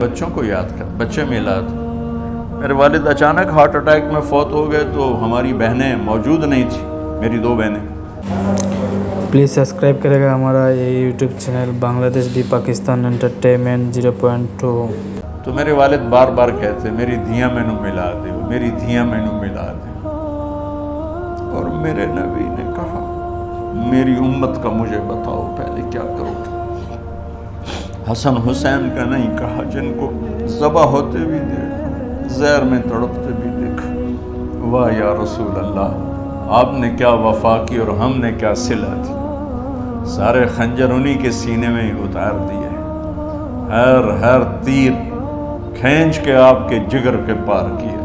بچوں کو یاد کر، بچے میلاد۔ میرے والد اچانک ہارٹ اٹیک میں فوت ہو گئے تو ہماری بہنیں موجود نہیں تھیں، میری 2 بہنیں۔ پلیز سبسکرائب کرے گا ہمارا یہ یوٹیوب چینل بنگلہ دیش دی پاکستان انٹرٹینمنٹ 0.2۔ تو میرے والد بار بار کہتے میری دھیاں مینوں ملا دے، میری دھیاں مینوں ملا دے۔ اور میرے نبی نے کہا میری امت کا مجھے بتاؤ پہلے کیا کرو گے؟ حسن حسین کا نہیں کہا، جن کو ذبح ہوتے بھی دیکھا، زہر میں تڑپتے بھی دیکھا۔ واہ یا رسول اللہ، آپ نے کیا وفا کی اور ہم نے کیا صلہ دی، سارے خنجر انہی کے سینے میں ہی اتار دیے، ہر تیر کھینچ کے آپ کے جگر کے پار کیا،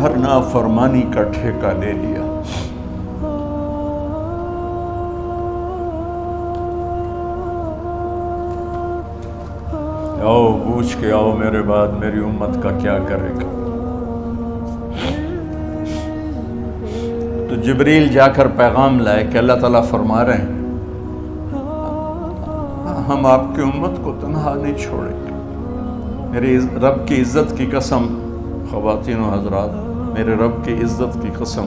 ہر نافرمانی کا ٹھیکہ لے لیا۔ آؤ پوچھ کے آؤ میرے بعد میری امت کا کیا کرے گا۔ تو جبریل جا کر پیغام لائے کہ اللہ تعالیٰ فرما رہے ہیں ہم آپ کی امت کو تنہا نہیں چھوڑیں گے۔ میرے رب کی عزت کی قسم، خواتین و حضرات، میرے رب کی عزت کی قسم،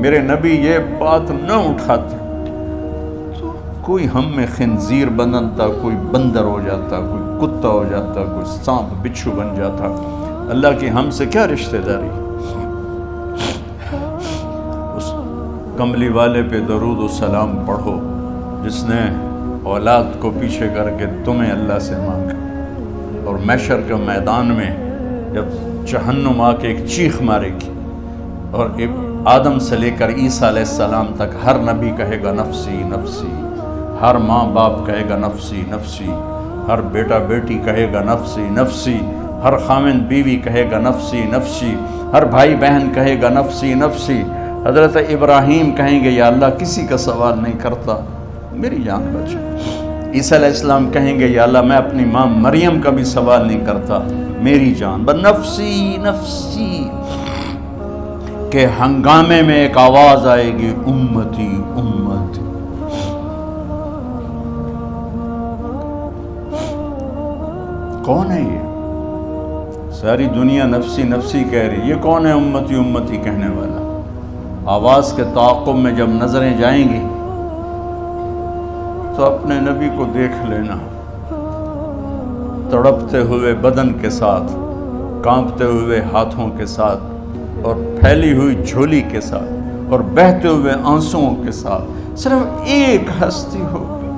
میرے نبی یہ بات نہ اٹھاتے تو کوئی ہم میں خنزیر بنتا، کوئی بندر ہو جاتا، کوئی کتا ہو جاتا، کوئی سانپ بچھو بن جاتا۔ اللہ کی ہم سے کیا رشتہ داری؟ اس کملی والے پہ درود و سلام پڑھو جس نے اولاد کو پیچھے کر کے تمہیں اللہ سے مانگا، اور محشر کے میدان میں جب جہنم آ کے ایک چیخ مارے گی اور آدم سے لے کر عیسیٰ علیہ السلام تک ہر نبی کہے گا نفسی نفسی، ہر ماں باپ کہے گا نفسی نفسی، ہر بیٹا بیٹی کہے گا نفسی نفسی، ہر خامند بیوی کہے گا نفسی نفسی، ہر بھائی بہن کہے گا نفسی نفسی۔ حضرت ابراہیم کہیں گے یا اللہ کسی کا سوال نہیں کرتا، میری جان بچے۔ عیسیٰ علیہ السلام کہیں گے یا اللہ میں اپنی ماں مریم کا بھی سوال نہیں کرتا، میری جان بس نفسی نفسی۔ کہ ہنگامے میں ایک آواز آئے گی امتی امتی۔ کون ہے یہ؟ ساری دنیا نفسی نفسی کہہ رہی، یہ کون ہے امتی امتی کہنے والا؟ آواز کے تعاقب میں جب نظریں جائیں گی تو اپنے نبی کو دیکھ لینا، تڑپتے ہوئے بدن کے ساتھ، کانپتے ہوئے ہاتھوں کے ساتھ، اور پھیلی ہوئی جھولی کے ساتھ، اور بہتے ہوئے آنسوؤں کے ساتھ۔ صرف ایک ہستی ہوگی،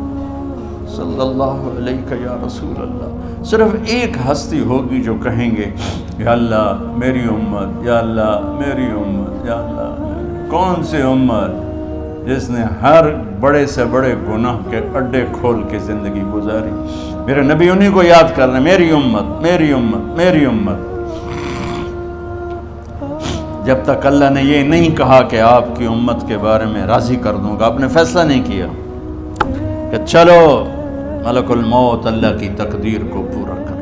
صلی اللہ علیہ یا رسول اللہ، صرف ایک ہستی ہوگی جو کہیں گے یا اللہ میری امت، یا اللہ میری امت، یا اللہ میری۔ کون سی امت؟ جس نے ہر بڑے سے بڑے گناہ کے اڈے کھول کے زندگی گزاری۔ میرے نبی انہی کو یاد کر رہے ہیں، میری امت میری امت میری امت۔ جب تک اللہ نے یہ نہیں کہا کہ آپ کی امت کے بارے میں راضی کر دوں گا، آپ نے فیصلہ نہیں کیا کہ چلو ملک الموت اللہ کی تقدیر کو پورا کر،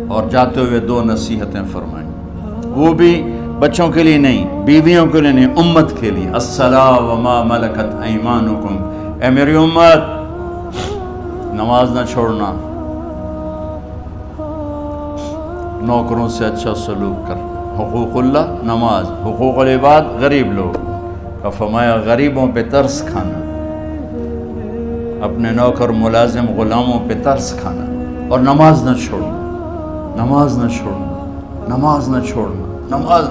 اور جاتے ہوئے 2 نصیحتیں فرمائیں، وہ بھی بچوں کے لیے نہیں، بیویوں کے لیے نہیں، امت کے لیے۔ الصلاۃ وما ملکت ایمانکم، اے میری امت نماز نہ چھوڑنا، نوکروں سے اچھا سلوک کر، حقوق اللہ نماز، حقوق العباد غریب لوگ کا فرمایا غریبوں پہ ترس کھانا، اپنے نوکر ملازم غلاموں پہ ترس کھانا، اور نماز نہ چھوڑنا، نماز نہ چھوڑنا، نماز نہ چھوڑنا، نماز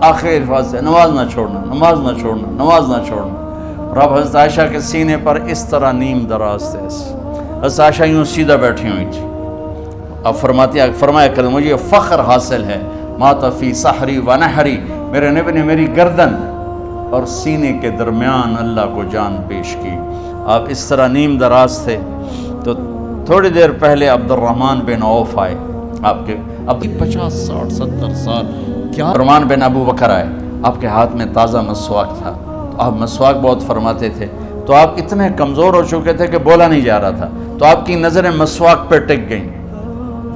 آخر الفاظ سے نماز نہ چھوڑنا، نماز نہ چھوڑنا، نماز نہ چھوڑنا۔ اور اب حضرت عائشہ کے سینے پر اس طرح نیم دراز تھے، حضرت عائشہ یوں سیدھا بیٹھی ہوئی تھی۔ اب فرمایا کریں مجھے فخر حاصل ہے، مات فی سحری و نحری، میرے نبی نے میری گردن اور سینے کے درمیان اللہ کو جان پیش کی۔ آپ اس طرح نیم دراز تھے تو تھوڑی دیر پہلے عبد الرحمن بن عوف آئے، آپ کے اب 50 60 70 سال کیا عثمان بن ابو بکر آئے، آپ کے ہاتھ میں تازہ مسواک تھا، تو آپ مسواک بہت فرماتے تھے، تو آپ اتنے کمزور ہو چکے تھے کہ بولا نہیں جا رہا تھا، تو آپ کی نظریں مسواک پہ ٹک گئیں،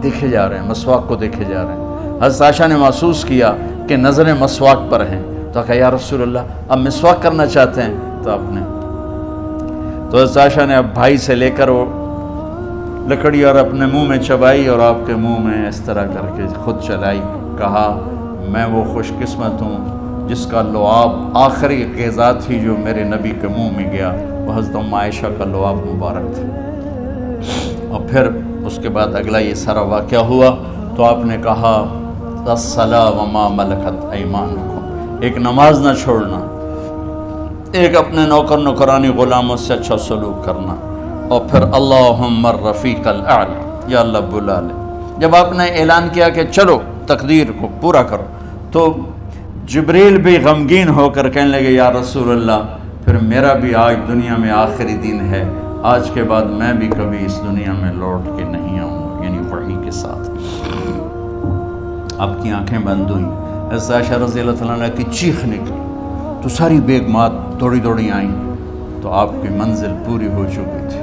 دیکھے جا رہے ہیں، مسواک کو دیکھے جا رہے ہیں۔ حضرت عائشہ نے محسوس کیا کہ نظریں مسواک پر ہیں، تو کہا یا رسول اللہ اب مسواک کرنا چاہتے ہیں، تو آپ نے تو حضرت عائشہ نے اب بھائی سے لے کر وہ لکڑی اور اپنے منہ میں چبائی اور آپ کے منہ میں اس طرح کر کے خود چلائی. کہا میں وہ خوش قسمت ہوں جس کا لعاب آخری غذا تھی جو میرے نبی کے منہ میں گیا وہ حضرت ام عائشہ کا لعاب مبارک تھا. اور پھر اس کے بعد اگلا یہ سارا واقعہ ہوا تو آپ نے کہا الصلاۃ وما ملکت ایمانکم، ایک نماز نہ چھوڑنا، ایک اپنے نوکر نوکرانی غلاموں سے اچھا سلوک کرنا، اور پھر اللہم الرفیق الاعلی، یا اللہ بلا لے. جب آپ نے اعلان کیا کہ چلو تقدیر کو پورا کرو تو جبریل بھی غمگین ہو کر کہنے لگے یا رسول اللہ پھر میرا بھی آج دنیا میں آخری دن ہے، آج کے بعد میں بھی کبھی اس دنیا میں لوٹ کے نہیں آؤں گا، یعنی وحی کے ساتھ. آپ کی آنکھیں بند ہوئیں. حضرت عائشہ رضی اللہ تعالیٰ عنہ کی چیخ نکلی تو ساری بیگمات دوڑی دوڑی آئیں تو آپ کی منزل پوری ہو چکی تھی.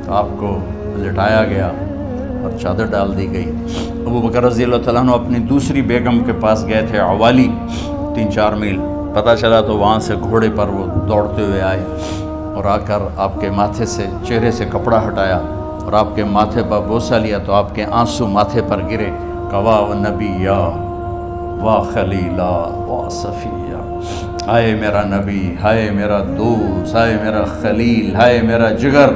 تو آپ کو لٹایا گیا اور چادر ڈال دی گئی. ابو بکر رضی اللہ تعالیٰ عنہ اپنی دوسری بیگم کے پاس گئے تھے عوالی، 3-4 میل پتہ چلا تو وہاں سے گھوڑے پر وہ دوڑتے ہوئے آئے اور آ کر آپ کے ماتھے سے چہرے سے کپڑا ہٹایا اور آپ کے ماتھے پر بوسہ لیا تو آپ کے آنسو ماتھے پر گرے. کوا و نبیہ وا خلیلا وا صفیہ، ہائے میرا نبی، ہائے میرا دوست، ہائے میرا خلیل، ہائے میرا جگر.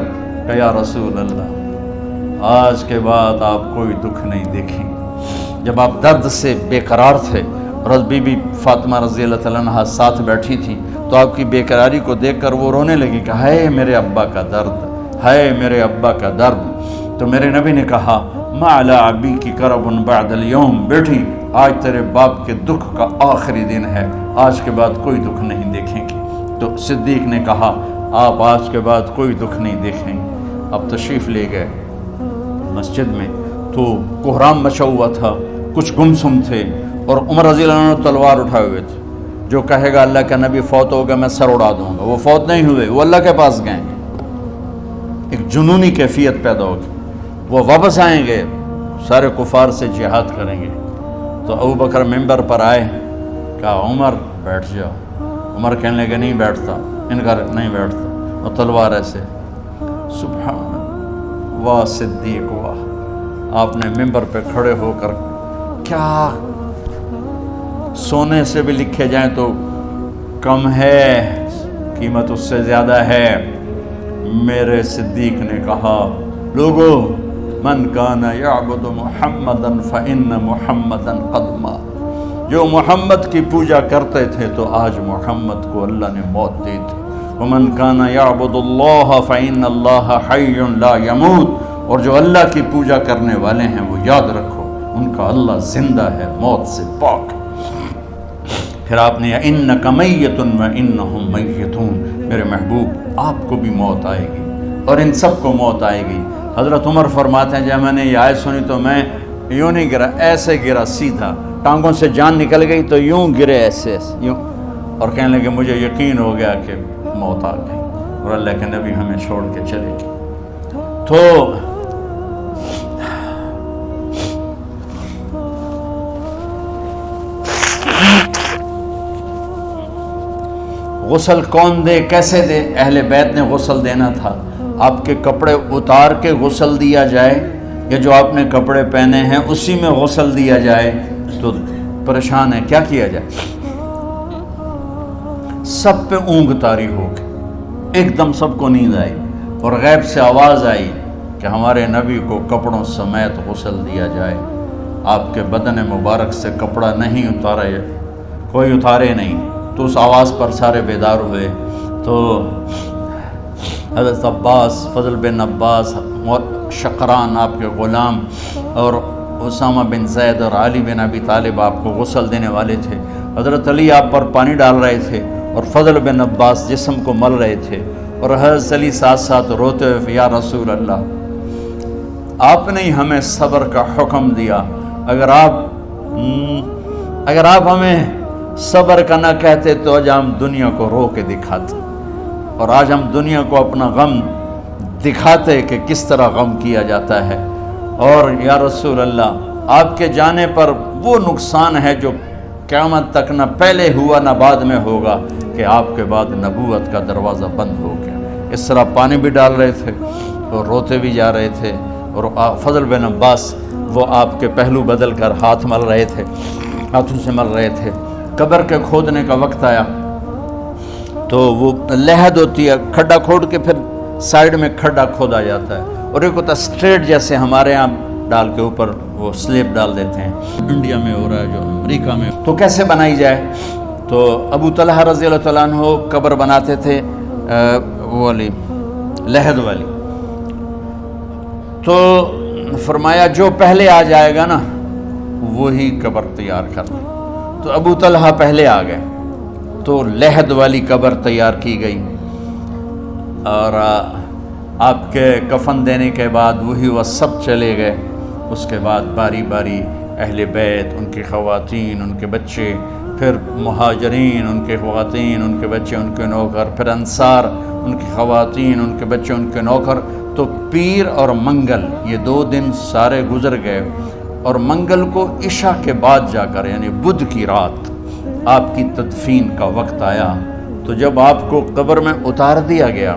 کہ یا رسول اللہ آج کے بعد آپ کوئی دکھ نہیں دیکھیں. جب آپ درد سے بے قرار تھے اور بی بی فاطمہ رضی اللہ تعالیٰ عنہ ساتھ بیٹھی تھیں تو آپ کی بے قراری کو دیکھ کر وہ رونے لگی کہ ہائے میرے ابا کا درد، ہائے میرے ابا کا درد. تو میرے نبی نے کہا ما علی ابی کی کرب بعد اليوم، بیٹھی آج تیرے باپ کے دکھ کا آخری دن ہے، آج کے بعد کوئی دکھ نہیں دیکھیں گے. تو صدیق نے کہا آپ آج کے بعد کوئی دکھ نہیں دیکھیں گے. اب تشریف لے گئے مسجد میں تو کوہرام مچا ہوا تھا، کچھ گمسم تھے اور عمر رضی اللہ عنہ تلوار اٹھائے ہوئے تھے. جو کہے گا اللہ کا نبی فوت ہوگا میں سر اڑا دوں گا، وہ فوت نہیں ہوئے، وہ اللہ کے پاس گئے. ایک جنونی کیفیت پیدا ہوگی، وہ واپس آئیں گے، سارے کفار سے جہاد کریں گے. تو ابو بکر ممبر پر آئے، کہا عمر بیٹھ جاؤ. عمر کہنے لگے نہیں بیٹھتا، انکار نہیں بیٹھتا، اور تلوار ایسے. سبحان اللہ، واہ صدیق واہ. آپ نے ممبر پہ کھڑے ہو کر کیا سونے سے بھی لکھے جائیں تو کم ہے، قیمت اس سے زیادہ ہے. میرے صدیق نے کہا لوگو من کان یعبد محمدا فإن محمدا قد مات، جو محمد کی پوجا کرتے تھے تو آج محمد کو اللہ نے موت دی تھی. ومن کان یعبد اللہ فإن اللہ حی لا یموت، اور جو اللہ کی پوجا کرنے والے ہیں وہ یاد رکھو ان کا اللہ زندہ ہے، موت سے پاک. پھر آپ نے انک میت وانہم میتون، میرے محبوب آپ کو بھی موت آئے گی اور ان سب کو موت آئے گی. حضرت عمر فرماتے ہیں جب میں نے یہ آیت سنی تو میں یوں نہیں گرا، ایسے گرا سیدھا، ٹانگوں سے جان نکل گئی تو یوں گرے ایسے یوں، اور کہنے لگے مجھے یقین ہو گیا کہ موت آ گئی اور اللہ کے نبی ہمیں چھوڑ کے چلے گئے. تو غسل کون دے، کیسے دے؟ اہل بیت نے غسل دینا تھا. آپ کے کپڑے اتار کے غسل دیا جائے یا جو آپ نے کپڑے پہنے ہیں اسی میں غسل دیا جائے تو پریشان ہے، کیا کیا جائے؟ سب پہ اونگ طاری ہو گئی، ایک دم سب کو نیند آئی اور غیب سے آواز آئی کہ ہمارے نبی کو کپڑوں سمیت غسل دیا جائے. آپ کے بدن مبارک سے کپڑا نہیں اتارا، کوئی اتارے نہیں. تو اس آواز پر سارے بیدار ہوئے. تو حضرت عباس، فضل بن عباس، شقران آپ کے غلام، اور اسامہ بن زید اور علی بن ابی طالب آپ کو غسل دینے والے تھے. حضرت علی آپ پر پانی ڈال رہے تھے اور فضل بن عباس جسم کو مل رہے تھے اور حضرت علی ساتھ ساتھ روتے ہوئے یا رسول اللہ آپ نے ہمیں صبر کا حکم دیا، اگر آپ ہمیں صبر کا نہ کہتے تو آج ہم دنیا کو رو کے دکھاتے، اور آج ہم دنیا کو اپنا غم دکھاتے کہ کس طرح غم کیا جاتا ہے. اور یا رسول اللہ آپ کے جانے پر وہ نقصان ہے جو قیامت تک نہ پہلے ہوا نہ بعد میں ہوگا کہ آپ کے بعد نبوت کا دروازہ بند ہو گیا. اس طرح پانی بھی ڈال رہے تھے اور روتے بھی جا رہے تھے. اور فضل بن عباس وہ آپ کے پہلو بدل کر ہاتھ مل رہے تھے، ہاتھوں سے مل رہے تھے۔ قبر کے کھودنے کا وقت آیا تو وہ لحد ہوتی ہے، کھڈا کھود کے پھر سائیڈ میں کھڈا کھودا جاتا ہے، اور ایک ہوتا اسٹریٹ جیسے ہمارے یہاں ڈال کے اوپر وہ سلیب ڈال دیتے ہیں، انڈیا میں ہو رہا ہے جو امریکہ میں، تو کیسے بنائی جائے؟ تو ابو طلحہ رضی اللہ تعالیٰ عنہ قبر بناتے تھے وہ والی لحد والی، تو فرمایا جو پہلے آ جائے گا نا وہی قبر تیار کر لے۔ تو ابو طلحہ پہلے آ گئے تو لحد والی قبر تیار کی گئی، اور آپ کے کفن دینے کے بعد وہی وہ سب چلے گئے۔ اس کے بعد باری باری اہل بیت، ان کی خواتین، ان کے بچے، پھر مہاجرین، ان کے خواتین، ان کے بچے، ان کے نوکر، پھر انصار، ان کی خواتین، ان کے بچے، ان کے نوکر۔ تو پیر اور منگل یہ 2 دن سارے گزر گئے، اور منگل کو عشاء کے بعد جا کر یعنی بدھ کی رات آپ کی تدفین کا وقت آیا۔ تو جب آپ کو قبر میں اتار دیا گیا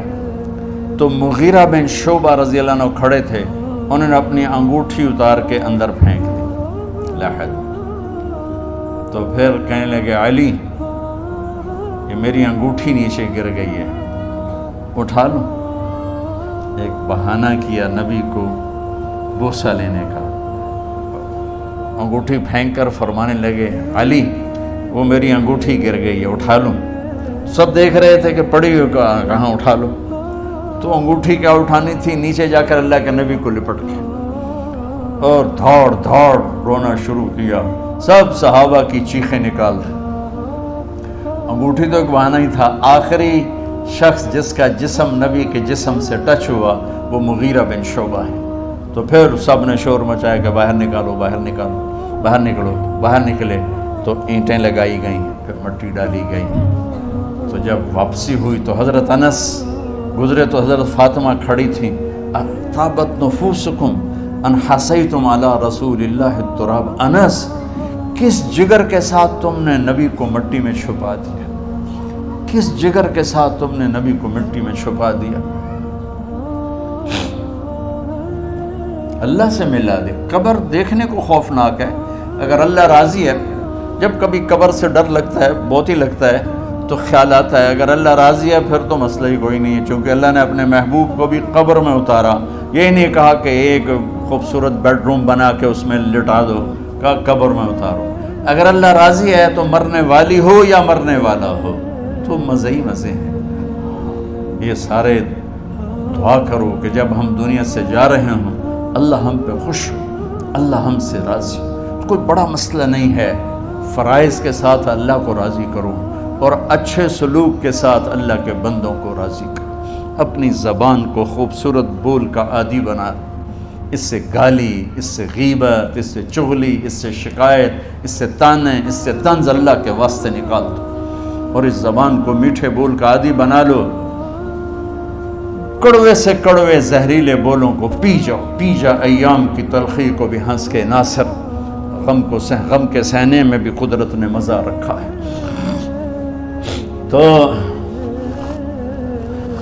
تو مغیرہ بن شعبہ رضی اللہ عنہ کھڑے تھے، انہوں نے اپنی انگوٹھی اتار کے اندر پھینک دی لحد۔ تو پھر کہنے لگے علی یہ میری انگوٹھی نیچے گر گئی ہے، اٹھا لوں۔ ایک بہانہ کیا نبی کو بوسہ لینے کا، انگوٹھی پھینک کر فرمانے لگے علی وہ میری انگوٹھی گر گئی ہے، اٹھا لوں۔ سب دیکھ رہے تھے کہ پڑی ہوئی کہاں اٹھا لو، تو انگوٹھی کیا اٹھانی تھی، نیچے جا کر اللہ کے نبی کو لپٹ کے اور دھاڑ دھاڑ رونا شروع کیا۔ سب صحابہ کی چیخیں نکال دی۔ انگوٹھی تو ایک بہانہ ہی تھا، آخری شخص جس کا جسم نبی کے جسم سے ٹچ ہوا وہ مغیرہ بن شعبہ ہے۔ تو پھر سب نے شور مچایا کہ باہر نکالو، باہر نکالو، باہر نکلو۔ باہر نکلے تو اینٹیں لگائی گئیں، پھر مٹی ڈالی گئی۔ تو جب واپسی ہوئی تو حضرت انس گزرے تو حضرت فاطمہ کھڑی تھیں، طابت نفوسکم ان حسیتم علی رسول اللہ التراب۔ انس کس جگر کے ساتھ تم نے نبی کو مٹی میں چھپا دیا، کس جگر کے ساتھ تم نے نبی کو مٹی میں چھپا دیا۔ اللہ سے ملا دے۔ قبر دیکھنے کو خوفناک ہے، اگر اللہ راضی ہے، جب کبھی قبر سے ڈر لگتا ہے، بہت ہی لگتا ہے، تو خیال آتا ہے اگر اللہ راضی ہے پھر تو مسئلہ ہی کوئی نہیں ہے، چونکہ اللہ نے اپنے محبوب کو بھی قبر میں اتارا۔ یہ نہیں کہا کہ ایک خوبصورت بیڈ روم بنا کے اس میں لٹا دو، کہا قبر میں اتارو۔ اگر اللہ راضی ہے تو مرنے والی ہو یا مرنے والا ہو تو مزے ہی مزے ہیں۔ یہ سارے دعا کرو کہ جب ہم دنیا سے جا رہے ہوں اللہ ہم پہ خوش ہو، اللہ ہم سے راضی ہو۔ کوئی بڑا مسئلہ نہیں ہے، فرائض کے ساتھ اللہ کو راضی کرو اور اچھے سلوک کے ساتھ اللہ کے بندوں کو راضی کرو۔ اپنی زبان کو خوبصورت بول کا عادی بنا، اس سے گالی، اس سے غیبت، اس سے چغلی، اس سے شکایت، اس سے تانے، اس سے طنز اللہ کے واسطے نکال دو، اور اس زبان کو میٹھے بول کا عادی بنا لو۔ کڑوے سے کڑوے زہریلے بولوں کو پی جا ایام کی تلخی کو بھی ہنس کے ناصر، غم کے سہنے میں بھی قدرت نے مزہ رکھا ہے۔ تو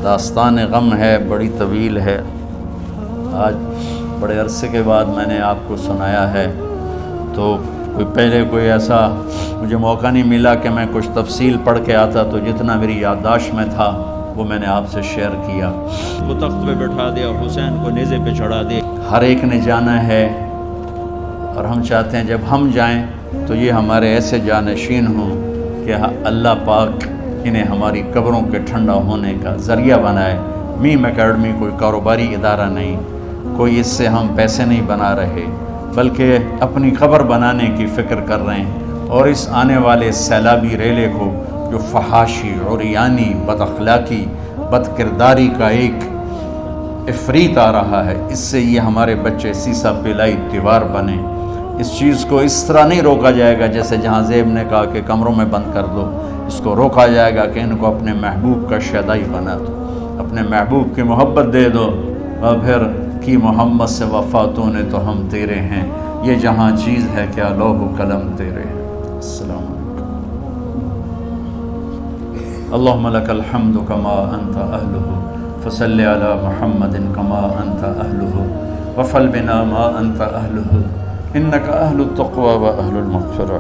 داستان غم ہے، بڑی طویل ہے، آج بڑے عرصے کے بعد میں نے آپ کو سنایا ہے، تو پہلے کوئی ایسا مجھے موقع نہیں ملا کہ میں کچھ تفصیل پڑھ کے آتا، تو جتنا میری یادداشت میں تھا وہ میں نے آپ سے شیئر کیا۔ وہ تخت پہ بٹھا دیا، حسین کو نیزے پہ چڑھا دیا، ہر ایک نے جانا ہے، اور ہم چاہتے ہیں جب ہم جائیں تو یہ ہمارے ایسے جانشین ہوں کہ اللہ پاک انہیں ہماری قبروں کے ٹھنڈا ہونے کا ذریعہ بنائے۔ میم اکیڈمی کوئی کاروباری ادارہ نہیں، کوئی اس سے ہم پیسے نہیں بنا رہے، بلکہ اپنی قبر بنانے کی فکر کر رہے ہیں، اور اس آنے والے سیلابی ریلے کو جو فحاشی، عریانی، بد اخلاقی، بد کرداری کا ایک افریت آ رہا ہے، اس سے یہ ہمارے بچے سیسا پلائی دیوار بنے۔ اس چیز کو اس طرح نہیں روکا جائے گا جیسے جہاں زیب نے کہا کہ کمروں میں بند کر دو، اس کو روکا جائے گا کہ ان کو اپنے محبوب کا شیدائی بنا دو، اپنے محبوب کی محبت دے دو، اور پھر کی محمد سے وفاتوں نے تو ہم تیرے ہیں، یہ جہاں چیز ہے کیا لوح و قلم تیرے ہیں۔ السلام علیکم۔ اللہم لک الحمد کما انت اہلہ فصلی علی محمد کما انت اہلہ وفل بنا ما انت اہلہ انک اہل التقوی و اہل المغفرہ۔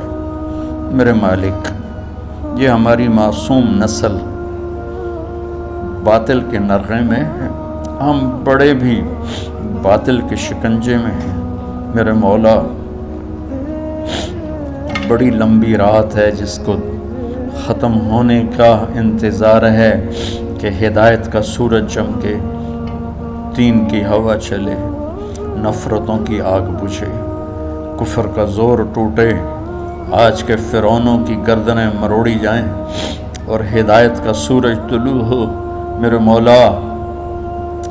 میرے مالک، یہ ہماری معصوم نسل باطل کے نرغے میں ہے، ہم بڑے بھی باطل کے شکنجے میں ہیں۔ میرے مولا، بڑی لمبی رات ہے جس کو ختم ہونے کا انتظار ہے کہ ہدایت کا سورج چمکے، دین کی ہوا چلے، نفرتوں کی آگ بجھے، کفر کا زور ٹوٹے، آج کے فرعونوں کی گردنیں مروڑی جائیں اور ہدایت کا سورج طلوع ہو۔ میرے مولا،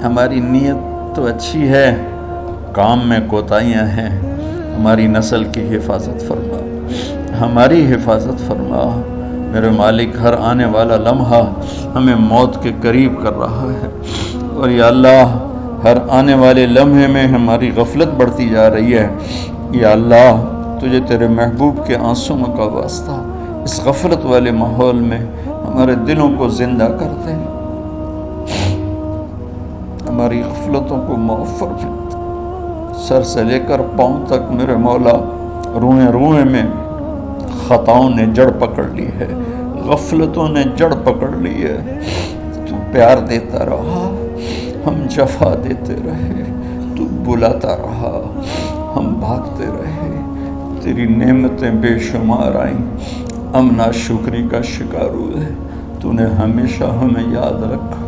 ہماری نیت تو اچھی ہے، کام میں کوتاہیاں ہیں، ہماری نسل کی حفاظت فرما، ہماری حفاظت فرما۔ میرے مالک، ہر آنے والا لمحہ ہمیں موت کے قریب کر رہا ہے، اور یا اللہ ہر آنے والے لمحے میں ہماری غفلت بڑھتی جا رہی ہے۔ یا اللہ، تجھے تیرے محبوب کے آنسوں کا واسطہ اس غفلت والے ماحول میں ہمارے دلوں کو زندہ کر دے، ہماری غفلتوں کو معاف فرما۔ سر سے لے کر پاؤں تک میرے مولا، روئیں روئیں میں خطاؤں نے جڑ پکڑ لی ہے، غفلتوں نے جڑ پکڑ لی ہے۔ تو پیار دیتا رہا، ہم جفا دیتے رہے، تو بلاتا رہا، ہم بھاگتے رہے، تیری نعمتیں بے شمار آئیں، ہم ناشکری کا شکار ہوئے، تو نے ہمیشہ ہمیں یاد رکھا،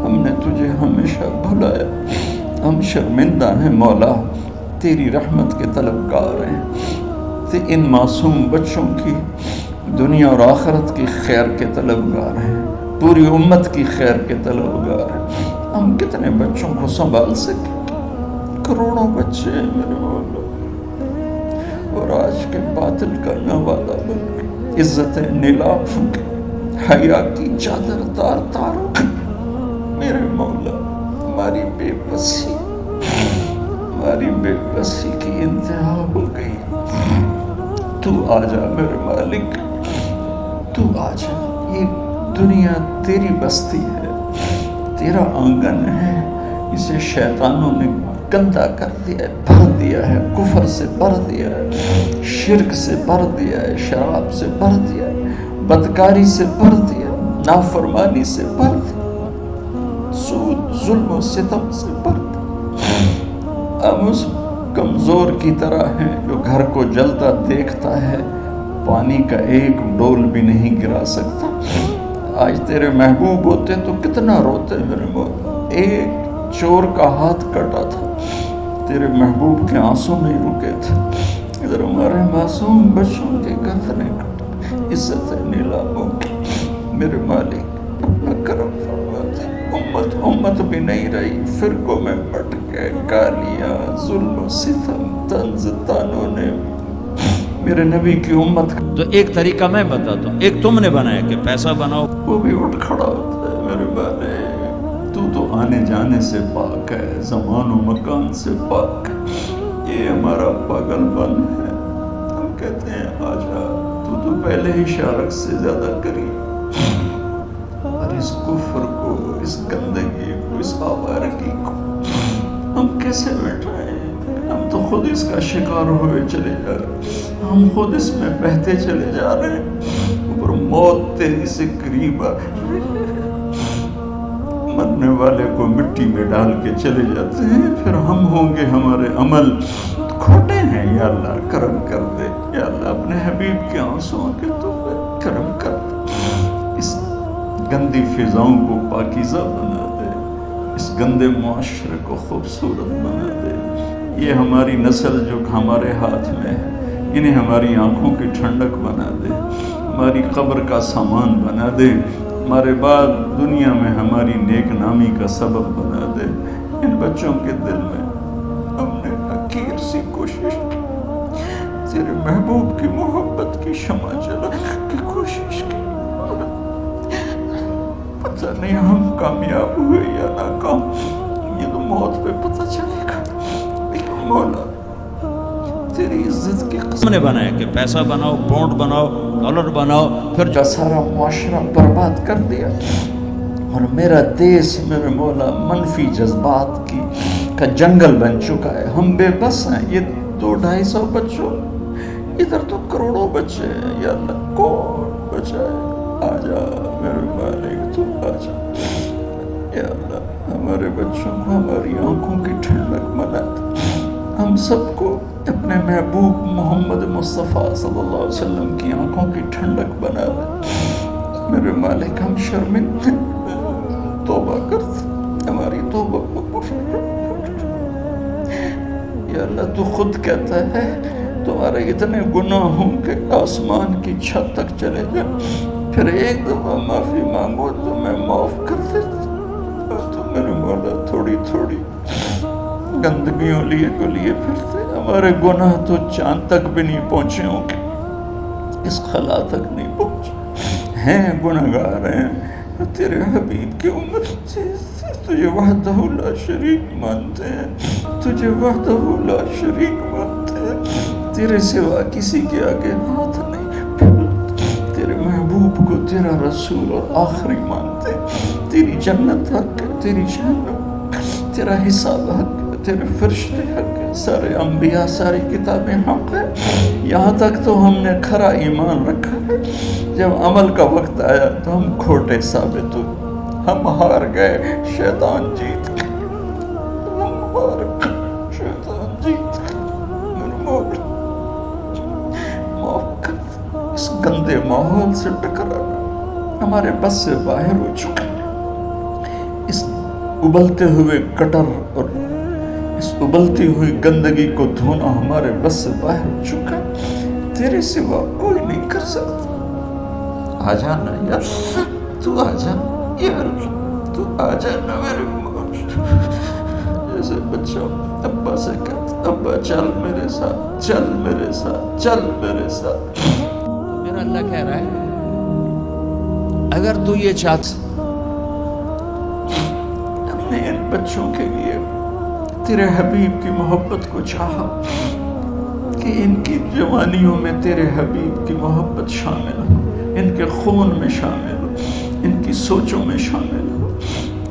ہم نے تجھے ہمیشہ بھلایا، ہم شرمندہ ہیں مولا، تیری رحمت کے طلبگار ہیں، ان معصوم بچوں کی دنیا اور آخرت کی خیر کے طلبگار ہیں، پوری امت کی خیر کے طلبگار ہیں۔ ہم کتنے بچوں کو سنبھال سکیں؟ کروڑوں بچے ہیں میرے مولا، اور آج کے باطل کا نوادہ بن کے عزتیں نیلاف کے حیا کی چادر تار تار ہو گئی۔ میرے مولا، ہماری بے بسی کی انتہا ہو گئی۔ تو آ جا میرے مالک، تو آ جا۔ یہ دنیا تیری بستی ہے، تیرا آنگن ہے، اسے شیطانوں نے گندا کر دیا ہے، بھر دیا ہے، کفر سے بھر دیا ہے، شرک سے بھر دیا ہے، شراب سے بھر دیا ہے، بدکاری سے بھر دیا ہے، نافرمانی سے بھر دیا، سود، ظلم و ستم سے بھر دیا۔ ہم اس کمزور کی طرح ہیں جو گھر کو جلتا دیکھتا ہے، پانی کا ایک ڈول بھی نہیں گرا سکتا۔ آج تیرے محبوب ہوتے تو کتنا روتے میرے مولا۔ ایک چور کا ہاتھ کٹا تھا، تیرے محبوب کے آنسوں نہیں رکے تھے، ادھر ہمارے معصوم بچوں کے گردنیں کٹ، عزت نیلاموں کی۔ میرے مالک، کرم فرما دے، امت بھی نہیں رہی، فرقوں میں بٹ گئے، گالیاں، ظلم و ستم، طنز تانوں نے میرے نبی کی امت کا۔ تو ایک طریقہ میں بتاتا ہوں، ایک تم نے بنایا کہ پیسہ بناؤ، وہ بھی اٹھ کھڑا ہوتا ہے میرے بھائی۔ تو آنے جانے سے پاک ہے، زمان و مکان سے پاک ہے، یہ ہمارا پاگل پن ہے۔ ہم کہتے ہیں آجا، تو پہلے ہی شارک سے زیادہ قریب، اور اس کفر کو، اس گندگی کو، اس آوارگی کو ہم کیسے بیٹھائیں؟ ہم تو خود اس کا شکار ہوئے چلے جا رہے، ہم خود اس میں بہتے چلے جا رہے ہیں، اور موت تیری سے قریب آ رہی ہے۔ مرنے والے کو مٹی میں ڈال کے چلے جاتے ہیں، پھر ہم ہوں گے، ہمارے عمل کھوٹے ہیں۔ یا اللہ کرم کر دے، یا اللہ اپنے حبیب کے آنسوں کے تو کرم کر دے، اس گندی فضاؤں کو پاکیزہ بنا دے، اس گندے معاشرے کو خوبصورت بنا دے۔ یہ ہماری نسل جو ہمارے ہاتھ میں ہے، انہیں ہماری آنکھوں کی ٹھنڈک بنا دے، ہماری قبر کا سامان بنا دے، ہمارے بعد دنیا میں ہماری نیک نامی کا سبب بنا دے۔ ان بچوں کے دل میں ہم نے حقیر سی کوشش کی، تیرے محبوب کی محبت کی شمع جلانے کی کوشش کی، پتہ نہیں ہم کامیاب ہوئے یا ناکام، یہ تو موت پہ پتہ چلے گا۔ لیکن مولا تیری عزت کی تم نے بنایا کہ پیسہ بناؤ، پاؤنڈ بناؤ، ڈالر بناؤ، پھر کا سارا معاشرہ برباد کر دیا، اور میرا دیس میرے مولا منفی جذبات کی کا جنگل بن چکا ہے. ہم بے بس ہیں. یہ 200-250 بچوں، ادھر تو کروڑوں بچے ہیں. یا اللہ کون بچائے؟ آجا میرے مالک، تو آجا یا اللہ. ہمارے بچوں کو ہماری آنکھوں کی ٹھنڈک ملا دے. ہم سب کو اپنے محبوب محمد مصطفیٰ صلی اللہ علیہ وسلم کی آنکھوں کی ٹھنڈک بنا دے. میرے مالک ہم شرمندہ توبہ کرتے، ہماری توبہ یا اللہ. تو خود کہتا ہے تمہارے اتنے گناہ ہوں کہ آسمان کی چھت تک چلے جائیں، پھر ایک دفعہ معافی مانگو تو میں معاف کر دیتا. اور تو میرے مولا تھوڑی تھوڑی گندگیوں لیے پھرتے. ہمارے گناہ تو چاند تک بھی نہیں پہنچے ہوں گے، اس خلا تک نہیں پہنچے ہیں. گناہگار ہیں. تیرے حبیب کی امت تجھے وحدہ لا شریک مانتے ہیں، تجھے وحدہ لا شریک مانتے ہیں. تیرے سوا کسی کے آگے ہاتھ نہیں پھیلتے. تیرے محبوب کو تیرا رسول اور آخری مانتے ہیں. تیری جنت حق ہے، تیری جہنم، تیرا حساب حق ہے، تیرے فرشتے حق ہے، سارے انبیاء ساری کتابیں حق ہے. یہاں تک تو ہم نے کھرا ایمان رکھا ہے. جب عمل کا وقت آیا تو ہم کھوٹے ثابت ہوئے. ہم ہار گئے، شیطان جیت گئے. ہم ہار گئے، شیطان جیت گئے. میرے مولا معاف کر. اس گندے ماحول سے ٹکرانا ہمارے بس سے باہر ہو چکا ہے. اس ابلتے ہوئے گٹر اور اس ابلتی ہوئی گندگی کو دھونا ہمارے بس سے باہر ہو چکا ہے. تیرے سوا کوئی نہیں کر سکتا. آ جانا یار، تو آ جا یار، تو آ جانا میرے مولا. جیسے بچہ ابا سے کہتا ابا چل میرے ساتھ، چل میرے ساتھ، چل میرے ساتھ. میرا اللہ کہہ رہا ہے اگر تو یہ چاہتا اپنے ان بچوں کے لیے تیرے حبیب کی محبت کو چاہا کہ ان کی جوانیوں میں تیرے حبیب کی محبت شامل ہو، ان کے خون میں شامل ہو، ان کی سوچوں میں شامل ہو.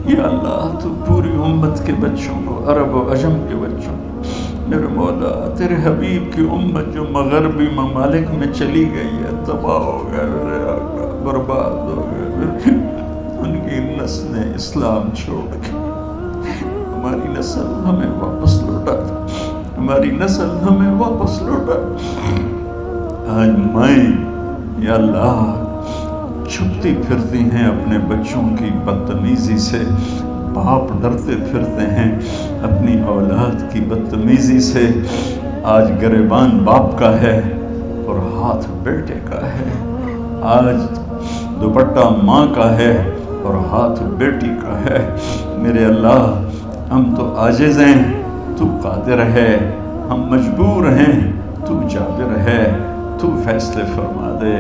یا اللہ تو پوری امت کے بچوں کو، عرب و عجم کے بچوں کو، میرے مولا تیرے حبیب کی امت جو مغربی ممالک میں چلی گئی ہے، تباہ ہو گئے میرے آقا، برباد ہو گئے. ان کی نسلیں اسلام چھوڑ گئی. ہماری نسل ہمیں واپس لوٹا، ہماری نسل ہمیں واپس لوٹا. آج میں یا اللہ چھپتی پھرتی ہیں اپنے بچوں کی بدتمیزی سے. باپ ڈرتے پھرتے ہیں اپنی اولاد کی بدتمیزی سے. آج گریبان باپ کا ہے اور ہاتھ بیٹے کا ہے. آج دوپٹہ ماں کا ہے اور ہاتھ بیٹی کا ہے. میرے اللہ ہم تو عاجز ہیں، تو قادر ہے. ہم مجبور ہیں، تو جابر ہے. تو فیصلے فرما دے.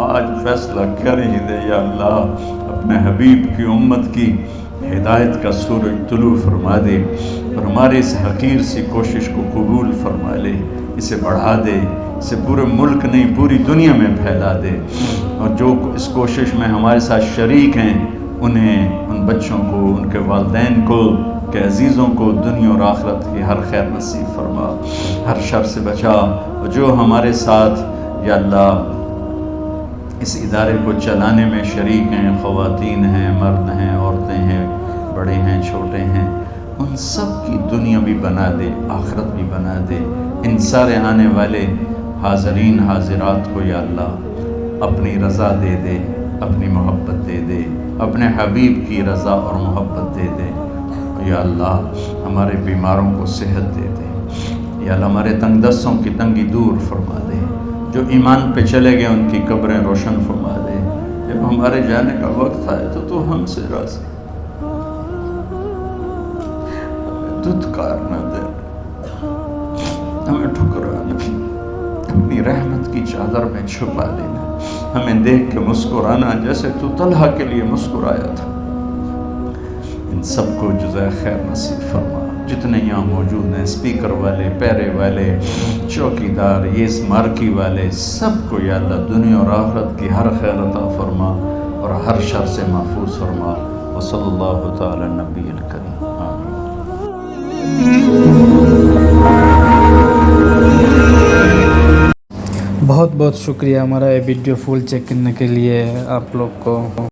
آج فیصلہ کر ہی دے یا اللہ. اپنے حبیب کی امت کی ہدایت کا سورج طلوع فرما دے اور ہمارے اس حقیر سی کوشش کو قبول فرما لے. اسے بڑھا دے، اسے پورے ملک نہیں پوری دنیا میں پھیلا دے. اور جو اس کوشش میں ہمارے ساتھ شریک ہیں انہیں، ان بچوں کو، ان کے والدین کو، کہ عزیزوں کو دنیا اور آخرت کی ہر خیر نصیب فرما، ہر شر سے بچا. اور جو ہمارے ساتھ یا اللہ اس ادارے کو چلانے میں شریک ہیں، خواتین ہیں، مرد ہیں، عورتیں ہیں، بڑے ہیں، چھوٹے ہیں، ان سب کی دنیا بھی بنا دے، آخرت بھی بنا دے. ان سارے آنے والے حاضرین حاضرات کو یا اللہ اپنی رضا دے دے، اپنی محبت دے دے، اپنے حبیب کی رضا اور محبت دے دے. یا اللہ ہمارے بیماروں کو صحت دے دے. یا اللہ ہمارے تنگ دستوں کی تنگی دور فرما دے. جو ایمان پہ چلے گئے ان کی قبریں روشن فرما دے. جب ہمارے جانے کا وقت آئے تو ہم سے راضی، ہمیں دھتکار نہ دے، ہمیں ٹھکرانا، اپنی رحمت کی چادر میں چھپا لینا، ہمیں دیکھ کے مسکرانا جیسے تو طلحہ کے لیے مسکرایا تھا. ان سب کو جزائے خیر نصیب فرما. جتنے یہاں موجود ہیں، اسپیکر والے، پیرے والے، چوکیدار، یہ اسمارکی والے، سب کو یا اللہ دنیا اور آخرت کی ہر خیر عطا فرما اور ہر شر سے محفوظ فرما. وصلی اللہ تعالی نبی الکریم. آمین. بہت بہت شکریہ ہمارا یہ ویڈیو فل چیک کرنے کے لیے آپ لوگ کو.